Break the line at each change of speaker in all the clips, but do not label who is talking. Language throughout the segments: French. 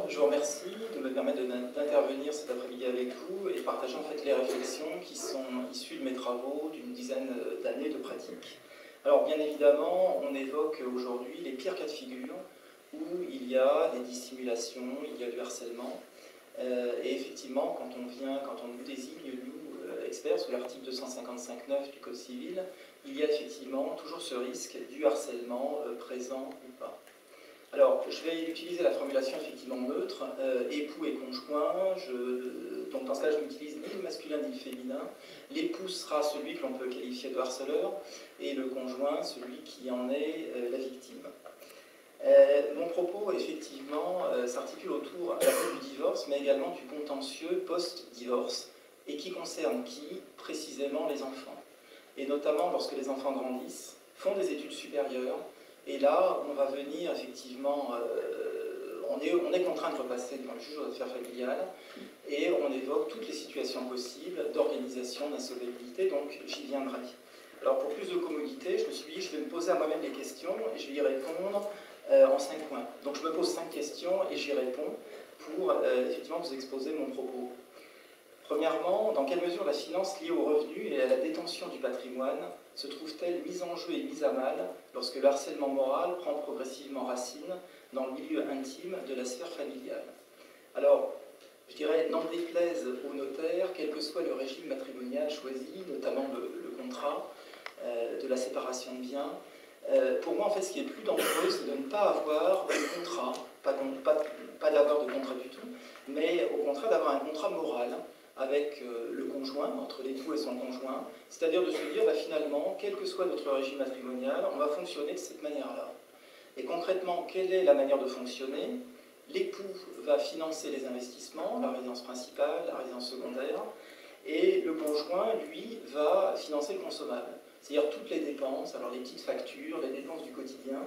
Je vous remercie de me permettre d'intervenir cet après-midi avec vous et de partager en fait les réflexions qui sont issues de mes travaux d'une dizaine d'années de pratique. Alors bien évidemment, on évoque aujourd'hui les pires cas de figure où il y a des dissimulations, il y a du harcèlement. Et effectivement, quand on nous désigne, nous, experts, sous l'article 255.9 du Code civil, il y a effectivement toujours ce risque du harcèlement présent ou pas. Alors, je vais utiliser la formulation effectivement neutre, époux et conjoint. Donc dans ce cas, je n'utilise ni le masculin ni le féminin. L'époux sera celui que l'on peut qualifier de harceleur, et le conjoint, celui qui en est la victime. Mon propos, effectivement, s'articule autour à la fois du divorce, mais également du contentieux post-divorce, et qui concerne qui? Précisément les enfants. Et notamment lorsque les enfants grandissent, font des études supérieures, et là, on va venir effectivement, on est contraint de repasser devant le juge aux affaires familiales, et on évoque toutes les situations possibles d'organisation, d'insolvabilité, donc j'y viendrai. Alors pour plus de commodité, je me suis dit, je vais me poser à moi-même les questions, et je vais y répondre en 5 points. Donc je me pose 5 questions, et j'y réponds pour effectivement vous exposer mon propos. Premièrement, dans quelle mesure la finance liée aux revenus et à la détention du patrimoine se trouve-t-elle mise en jeu et mise à mal lorsque le harcèlement moral prend progressivement racine dans le milieu intime de la sphère familiale? Alors, je dirais, n'en déplaise aux notaires, quel que soit le régime matrimonial choisi, notamment le contrat de la séparation de biens, pour moi, en fait, ce qui est le plus dangereux, c'est de ne pas avoir de contrat, pas d'avoir de contrat du tout, mais au contraire d'avoir un contrat moral avec le conjoint, entre l'époux et son conjoint, c'est-à-dire de se dire, bah, finalement, quel que soit notre régime matrimonial, on va fonctionner de cette manière-là. Et concrètement, quelle est la manière de fonctionner? L'époux va financer les investissements, la résidence principale, la résidence secondaire, et le conjoint, lui, va financer le consommable. C'est-à-dire toutes les dépenses, alors les petites factures, les dépenses du quotidien.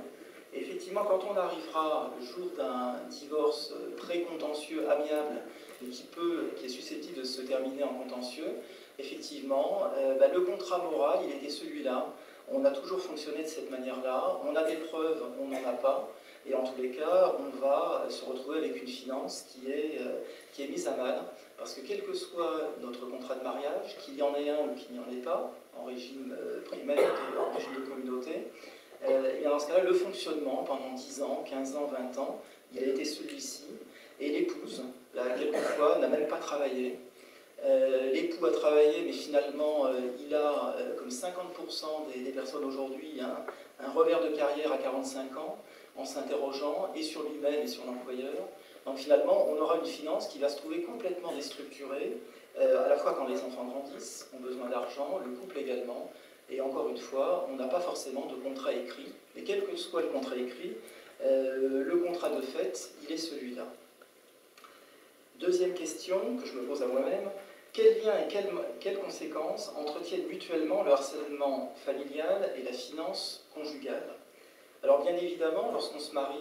Et effectivement, quand on arrivera le jour d'un divorce très contentieux, amiable, et qui est susceptible de se terminer en contentieux, effectivement, le contrat moral, il était celui-là. On a toujours fonctionné de cette manière-là. On a des preuves, on n'en a pas. Et en tous les cas, on va se retrouver avec une finance qui est mise à mal. Parce que quel que soit notre contrat de mariage, qu'il y en ait un ou qu'il n'y en ait pas, en régime primaire ou en régime de communauté, et dans ce cas-là, le fonctionnement, pendant 10 ans, 15 ans, 20 ans, il a été celui-ci. Et l'épouse, quelquefois, n'a même pas travaillé. L'époux a travaillé, mais finalement, il a, comme 50% des personnes aujourd'hui, un revers de carrière à 45 ans, en s'interrogeant et sur lui-même et sur l'employeur. Donc finalement, on aura une finance qui va se trouver complètement déstructurée, à la fois quand les enfants grandissent, ont besoin d'argent, le couple également, et encore une fois, on n'a pas forcément de contrat écrit, et quel que soit le contrat écrit, le contrat de fait, il est celui-là. Deuxième question que je me pose à moi-même, quels liens et quelles conséquences entretiennent mutuellement le harcèlement familial et la finance conjugale? Alors bien évidemment, lorsqu'on se marie,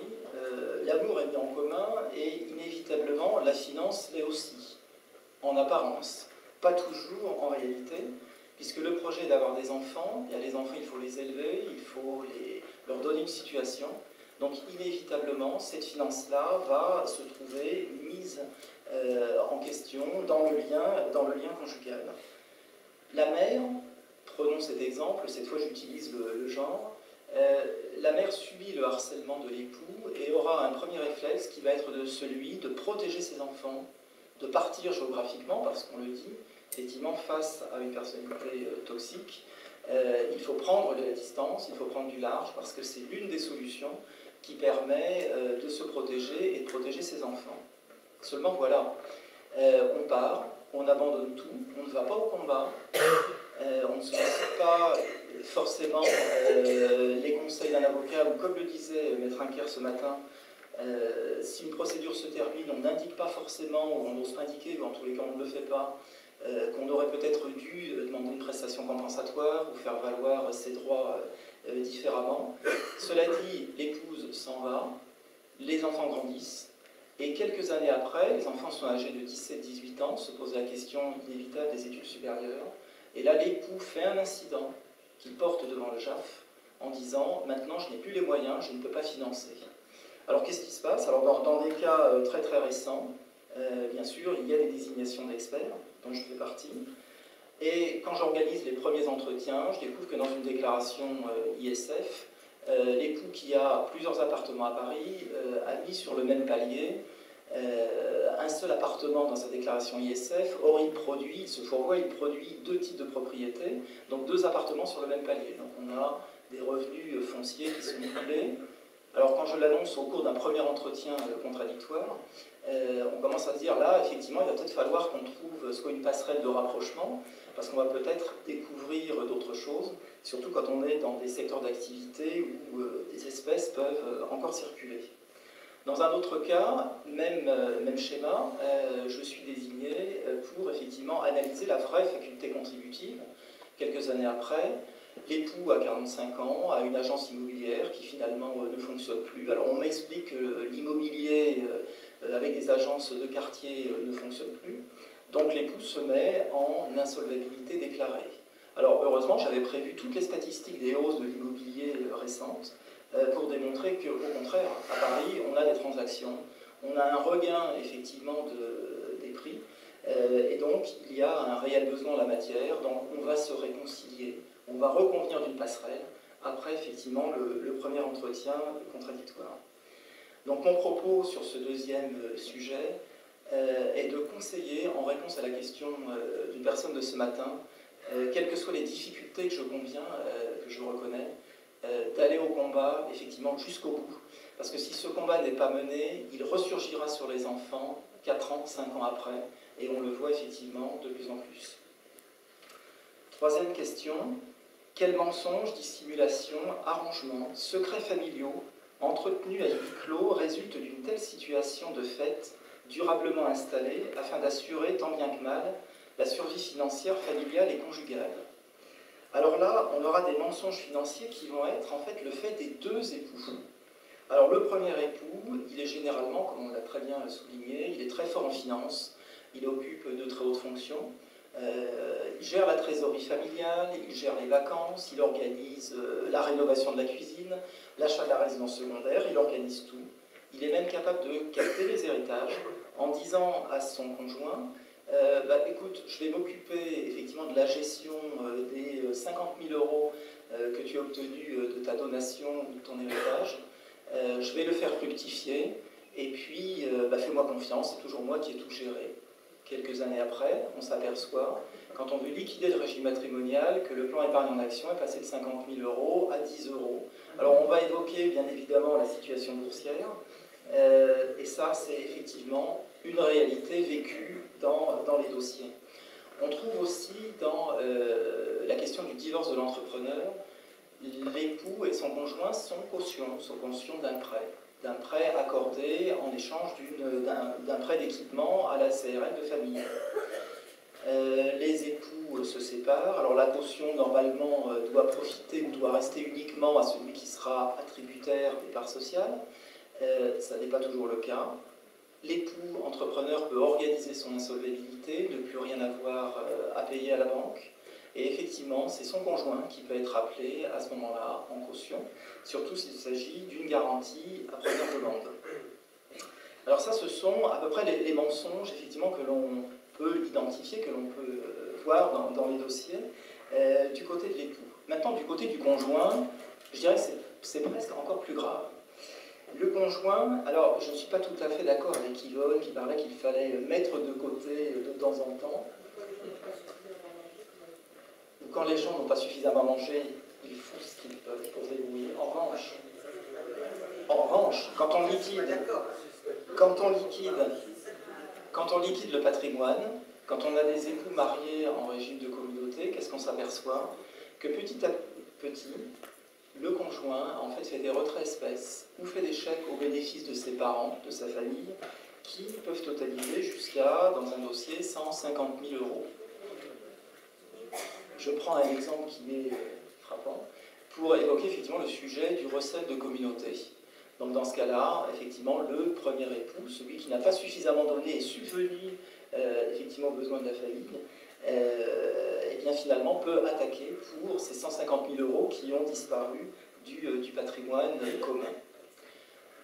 l'amour est mis en commun et inévitablement la finance l'est aussi, en apparence. Pas toujours en réalité, puisque le projet d'avoir des enfants, les enfants il faut les élever, il faut leur donner une situation. Donc inévitablement, cette finance-là va se trouver mise en question dans le lien conjugal. La mère, prenons cet exemple, cette fois j'utilise le genre, la mère subit le harcèlement de l'époux et aura un premier réflexe qui va être celui de protéger ses enfants, de partir géographiquement, parce qu'on le dit, effectivement, face à une personnalité toxique, il faut prendre de la distance, il faut prendre du large, parce que c'est l'une des solutions qui permet de se protéger et de protéger ses enfants. Seulement voilà, on part, on abandonne tout, on ne va pas au combat, on ne sollicite pas forcément les conseils d'un avocat, ou comme le disait Maître Inquier ce matin, si une procédure se termine, on n'indique pas forcément, ou on n'ose pas indiquer, ou en tous les cas on ne le fait pas, qu'on aurait peut-être dû demander une prestation compensatoire ou faire valoir ses droits différemment. Cela dit, l'épouse s'en va, les enfants grandissent, et quelques années après, les enfants sont âgés de 17-18 ans, se pose la question inévitable des études supérieures, et là l'époux fait un incident qu'il porte devant le JAF en disant « Maintenant je n'ai plus les moyens, je ne peux pas financer ». Alors qu'est-ce qui se passe? Alors dans des cas très très récents, bien sûr, il y a des désignations d'experts, dont je fais partie. Et quand j'organise les premiers entretiens, je découvre que dans une déclaration ISF, l'époux qui a plusieurs appartements à Paris a mis sur le même palier un seul appartement dans sa déclaration ISF. Or, il se fourvoie, il produit 2 types de propriétés, donc 2 appartements sur le même palier. Donc on a des revenus fonciers qui sont doublés. Alors quand je l'annonce au cours d'un premier entretien contradictoire, on commence à se dire là, effectivement, il va peut-être falloir qu'on trouve ce qu'est une passerelle de rapprochement, parce qu'on va peut-être découvrir d'autres choses, surtout quand on est dans des secteurs d'activité où des espèces peuvent encore circuler. Dans un autre cas, même schéma, je suis désigné pour effectivement analyser la vraie faculté contributive. Quelques années après, l'époux a 45 ans, a une agence immobilière qui finalement ne fonctionne plus. Alors on m'explique que l'immobilier avec des agences de quartier ne fonctionne plus. Donc l'époux se met en insolvabilité déclarée. Alors heureusement, j'avais prévu toutes les statistiques des hausses de l'immobilier récentes pour démontrer qu'au contraire, à Paris, on a des transactions, on a un regain effectivement des prix, et donc il y a un réel besoin en la matière, donc on va se réconcilier, on va reconvenir d'une passerelle après effectivement le premier entretien contradictoire. Donc mon propos sur ce deuxième sujet est de conseiller, en réponse à la question d'une personne de ce matin, quelles que soient les difficultés que je conviens, que je reconnais, d'aller au combat, effectivement, jusqu'au bout. Parce que si ce combat n'est pas mené, il ressurgira sur les enfants 4 ans, 5 ans après, et on le voit effectivement de plus en plus. Troisième question, quels mensonges, dissimulations, arrangements, secrets familiaux, entretenus à huis clos, résultent d'une telle situation de fait, durablement installée, afin d'assurer, tant bien que mal, la survie financière, familiale et conjugale? Alors là, on aura des mensonges financiers qui vont être en fait le fait des 2 époux. Alors le premier époux, il est généralement, comme on l'a très bien souligné, il est très fort en finance, il occupe de très hautes fonctions, il gère la trésorerie familiale, il gère les vacances, il organise la rénovation de la cuisine, l'achat de la résidence secondaire, il organise tout. Il est même capable de capter les héritages en disant à son conjoint écoute, je vais m'occuper effectivement de la gestion des 50 000 € que tu as obtenus de ta donation ou de ton héritage. Je vais le faire fructifier et puis fais-moi confiance, c'est toujours moi qui ai tout géré. Quelques années après, on s'aperçoit, quand on veut liquider le régime matrimonial, que le plan épargne en action est passé de 50 000 € à 10 €. Alors on va évoquer bien évidemment la situation boursière, et ça c'est effectivement une réalité vécue dans les dossiers. On trouve aussi dans la question du divorce de l'entrepreneur, l'époux et son conjoint sont caution d'un prêt accordé en échange d'un prêt d'équipement à la CRL de famille. Les époux se séparent, alors la caution normalement doit profiter ou doit rester uniquement à celui qui sera attributaire des parts sociales, ça n'est pas toujours le cas. L'époux entrepreneur peut organiser son insolvabilité, ne plus rien avoir à payer à la banque. Et effectivement, c'est son conjoint qui peut être appelé à ce moment-là en caution, surtout s'il s'agit d'une garantie à première demande. Alors ça, ce sont à peu près les mensonges effectivement que l'on peut identifier, que l'on peut voir dans les dossiers du côté de l'époux. Maintenant, du côté du conjoint, je dirais que c'est presque encore plus grave. Le conjoint, alors je ne suis pas tout à fait d'accord avec Yvonne qui parlait qu'il fallait mettre de côté de temps en temps. Quand les gens n'ont pas suffisamment mangé, ils font ce qu'ils peuvent pour se débrouiller. En revanche, quand on liquide le patrimoine, quand on a des époux mariés en régime de communauté, qu'est-ce qu'on s'aperçoit? Que petit à petit, le conjoint en fait des retraits espèces ou fait des chèques au bénéfice de ses parents, de sa famille, qui peuvent totaliser jusqu'à, dans un dossier, 150 000 €. Je prends un exemple qui est frappant pour évoquer effectivement le sujet du recel de communauté. Donc dans ce cas-là, effectivement, le premier époux, celui qui n'a pas suffisamment donné et subvenu effectivement aux besoins de la famille, et bien finalement peut attaquer pour ces 150 000 € qui ont disparu du patrimoine commun.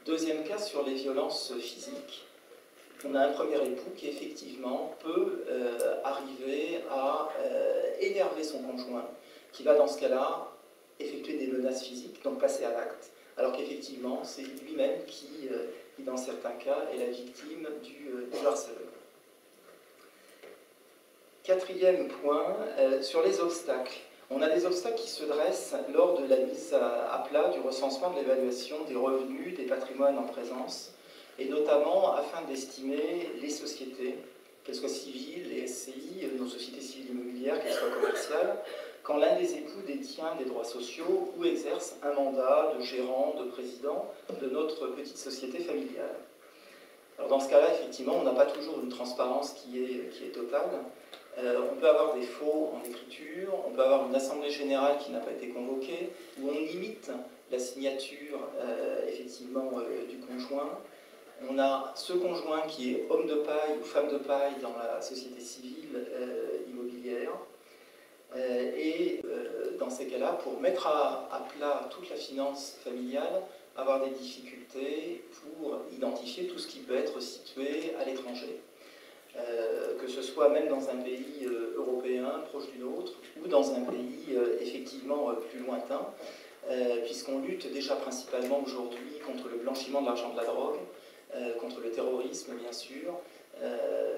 Deuxième cas sur les violences physiques. On a un premier époux qui effectivement peut arriver à énerver son conjoint, qui va dans ce cas-là effectuer des menaces physiques, donc passer à l'acte, alors qu'effectivement c'est lui-même qui, dans certains cas, est la victime du harceleur. Quatrième point, sur les obstacles. On a des obstacles qui se dressent lors de la mise à plat du recensement de l'évaluation des revenus des patrimoines en présence, et notamment afin d'estimer les sociétés, qu'elles soient civiles, les SCI, nos sociétés civiles immobilières, qu'elles soient commerciales, quand l'un des époux détient des droits sociaux ou exerce un mandat de gérant, de président de notre petite société familiale. Alors dans ce cas-là, effectivement, on n'a pas toujours une transparence qui est totale. On peut avoir des faux en écriture, on peut avoir une assemblée générale qui n'a pas été convoquée, où on limite la signature effectivement du conjoint. On a ce conjoint qui est homme de paille ou femme de paille dans la société civile immobilière. Et dans ces cas-là, pour mettre à plat toute la finance familiale, avoir des difficultés pour identifier tout ce qui peut être situé à l'étranger. Que ce soit même dans un pays européen proche du nôtre ou dans un pays effectivement plus lointain, puisqu'on lutte déjà principalement aujourd'hui contre le blanchiment de l'argent de la drogue, contre le terrorisme bien sûr,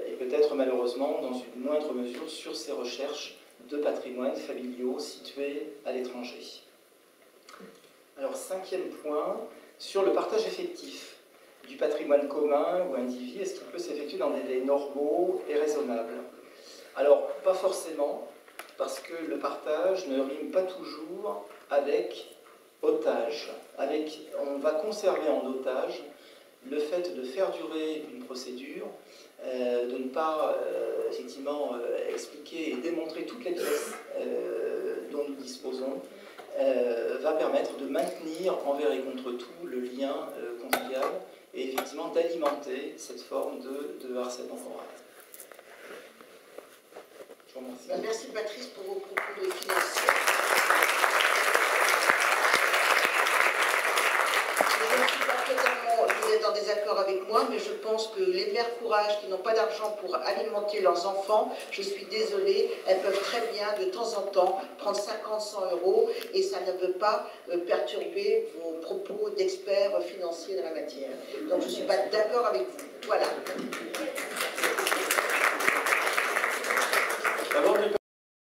et peut-être malheureusement dans une moindre mesure sur ces recherches de patrimoine familiaux situés à l'étranger. Alors cinquième point, sur le partage effectif du patrimoine commun ou individu, est-ce qu'il peut s'effectuer dans des délais normaux et raisonnables? Alors, pas forcément, parce que le partage ne rime pas toujours avec otage. On va conserver en otage le fait de faire durer une procédure, de ne pas effectivement expliquer et démontrer toutes les pièces dont nous disposons, va permettre de maintenir envers et contre tout le lien conjugal et effectivement d'alimenter cette forme de harcèlement moral. Je vous remercie.
Merci Patrice pour vos propos de financiers. Je ne suis pas totalement, vous êtes en désaccord avec moi, mais je pense que les mères courage qui n'ont pas d'argent pour alimenter leurs enfants, je suis désolée, elles peuvent très bien de temps en temps prendre 50, 100 euros et ça ne peut pas perturber vos propos d'experts financiers de la matière. Donc je ne suis pas d'accord avec vous. Voilà.